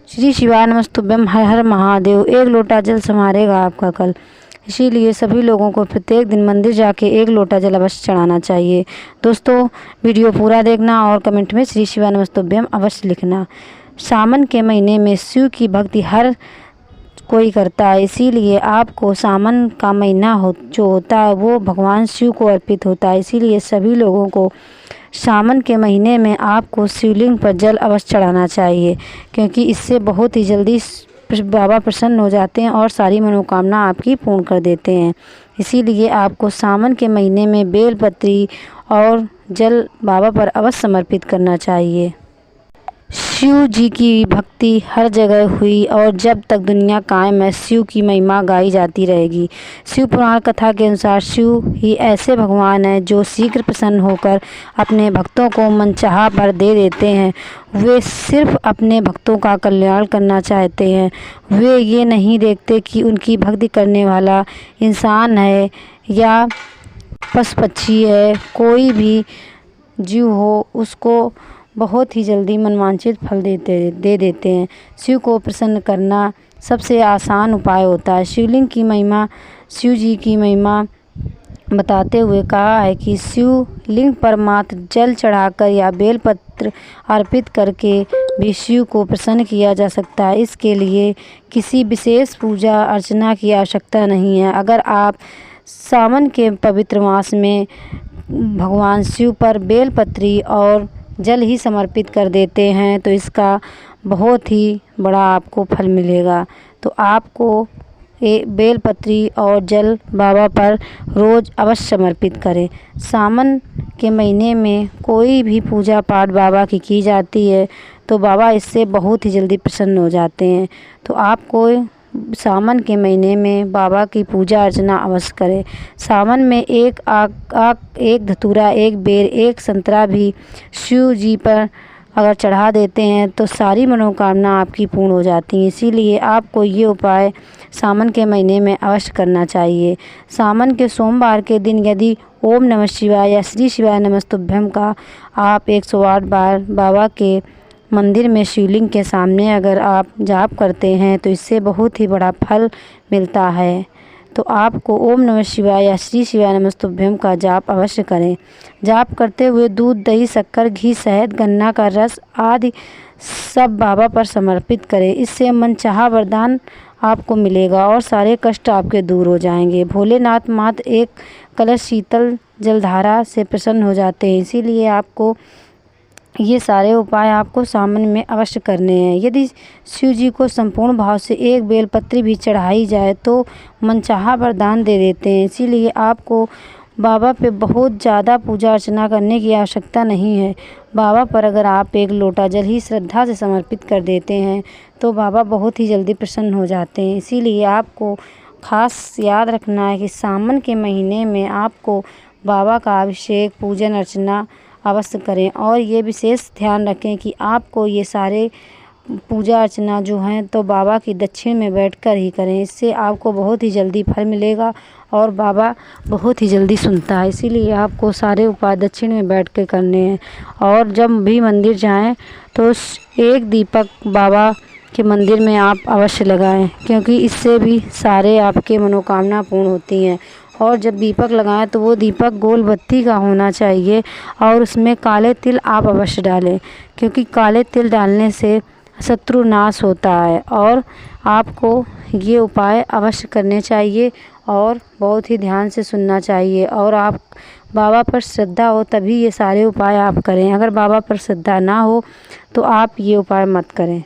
श्री शिवाय नमस्तुभ्यम, हर हर महादेव। एक लोटा जल संवारेगा आपका कल। इसीलिए सभी लोगों को प्रत्येक दिन मंदिर जाके एक लोटा जल अवश्य चढ़ाना चाहिए। दोस्तों, वीडियो पूरा देखना और कमेंट में श्री शिवाय नमस्तुभ्यम अवश्य लिखना। सावन के महीने में शिव की भक्ति हर कोई करता है, इसीलिए आपको सावन का महीना जो होता है वो भगवान शिव को अर्पित होता है। इसीलिए सभी लोगों को सावन के महीने में आपको शिवलिंग पर जल अवश्य चढ़ाना चाहिए, क्योंकि इससे बहुत ही जल्दी बाबा प्रसन्न हो जाते हैं और सारी मनोकामना आपकी पूर्ण कर देते हैं। इसीलिए आपको सावन के महीने में बेलपत्री और जल बाबा पर अवश्य समर्पित करना चाहिए। शिव जी की भक्ति हर जगह हुई और जब तक दुनिया कायम है शिव की महिमा गाई जाती रहेगी। शिव पुराण कथा के अनुसार शिव ही ऐसे भगवान हैं जो शीघ्र प्रसन्न होकर अपने भक्तों को मनचाहा वर दे देते हैं। वे सिर्फ अपने भक्तों का कल्याण करना चाहते हैं। वे ये नहीं देखते कि उनकी भक्ति करने वाला इंसान है या पशु पक्षी है, कोई भी जीव हो, उसको बहुत ही जल्दी मनवांछित फल दे देते हैं। शिव को प्रसन्न करना सबसे आसान उपाय होता है। शिवलिंग की महिमा, शिव जी की महिमा बताते हुए कहा है कि शिवलिंग पर मात्र जल चढ़ाकर या बेलपत्र अर्पित करके भी शिव को प्रसन्न किया जा सकता है। इसके लिए किसी विशेष पूजा अर्चना की आवश्यकता नहीं है। अगर आप सावन के पवित्र मास में भगवान शिव पर बेलपत्री और जल ही समर्पित कर देते हैं तो इसका बहुत ही बड़ा आपको फल मिलेगा। तो आपको बेलपत्री और जल बाबा पर रोज़ अवश्य समर्पित करें। सावन के महीने में कोई भी पूजा पाठ बाबा की जाती है तो बाबा इससे बहुत ही जल्दी प्रसन्न हो जाते हैं। तो आपको सावन के महीने में बाबा की पूजा अर्चना अवश्य करें। सावन में एक एक धतूरा, एक बेर, एक संतरा भी शिव जी पर अगर चढ़ा देते हैं तो सारी मनोकामना आपकी पूर्ण हो जाती है। इसीलिए आपको ये उपाय सावन के महीने में अवश्य करना चाहिए। सावन के सोमवार के दिन यदि ओम नमः शिवाय या श्री शिवाय नमस्तुभ्यम का आप 108 बार बाबा के मंदिर में शिवलिंग के सामने अगर आप जाप करते हैं तो इससे बहुत ही बड़ा फल मिलता है। तो आपको ओम नमः शिवाय या श्री शिवाय नमस्तुभ्यम का जाप अवश्य करें। जाप करते हुए दूध, दही, शक्कर, घी, शहद, गन्ना का रस आदि सब बाबा पर समर्पित करें। इससे मनचाहा वरदान आपको मिलेगा और सारे कष्ट आपके दूर हो जाएंगे। भोलेनाथ मात्र एक कलश शीतल जलधारा से प्रसन्न हो जाते हैं। इसीलिए आपको ये सारे उपाय आपको सावन में अवश्य करने हैं। यदि शिव जी को संपूर्ण भाव से एक बेलपत्री भी चढ़ाई जाए तो मनचाहा वरदान दे देते हैं। इसीलिए आपको बाबा पे बहुत ज़्यादा पूजा अर्चना करने की आवश्यकता नहीं है। बाबा पर अगर आप एक लोटा जल ही श्रद्धा से समर्पित कर देते हैं तो बाबा बहुत ही जल्दी प्रसन्न हो जाते हैं। इसीलिए आपको खास याद रखना है कि सावन के महीने में आपको बाबा का अभिषेक, पूजन अर्चना अवश्य करें और ये विशेष ध्यान रखें कि आपको ये सारे पूजा अर्चना जो हैं तो बाबा की दक्षिण में बैठकर ही करें। इससे आपको बहुत ही जल्दी फल मिलेगा और बाबा बहुत ही जल्दी सुनता है। इसीलिए आपको सारे उपाय दक्षिण में बैठ के करने हैं। और जब भी मंदिर जाएं तो एक दीपक बाबा के मंदिर में आप अवश्य लगाएं, क्योंकि इससे भी सारे आपके मनोकामना पूर्ण होती हैं। और जब दीपक लगाएं तो वो दीपक गोल बत्ती का होना चाहिए और उसमें काले तिल आप अवश्य डालें, क्योंकि काले तिल डालने से शत्रु नाश होता है। और आपको ये उपाय अवश्य करने चाहिए और बहुत ही ध्यान से सुनना चाहिए। और आप बाबा पर श्रद्धा हो तभी ये सारे उपाय आप करें। अगर बाबा पर श्रद्धा ना हो तो आप ये उपाय मत करें,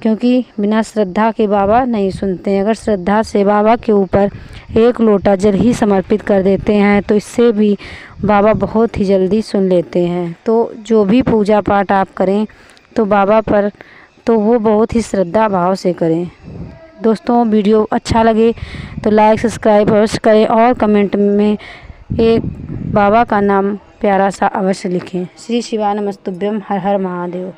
क्योंकि बिना श्रद्धा के बाबा नहीं सुनते हैं। अगर श्रद्धा से बाबा के ऊपर एक लोटा जल ही समर्पित कर देते हैं तो इससे भी बाबा बहुत ही जल्दी सुन लेते हैं। तो जो भी पूजा पाठ आप करें तो बाबा पर तो वो बहुत ही श्रद्धा भाव से करें। दोस्तों, वीडियो अच्छा लगे तो लाइक, सब्सक्राइब अवश्य करें और कमेंट में एक बाबा का नाम प्यारा सा अवश्य लिखें। श्री शिवाय नमस्तुभ्यम, हर हर महादेव।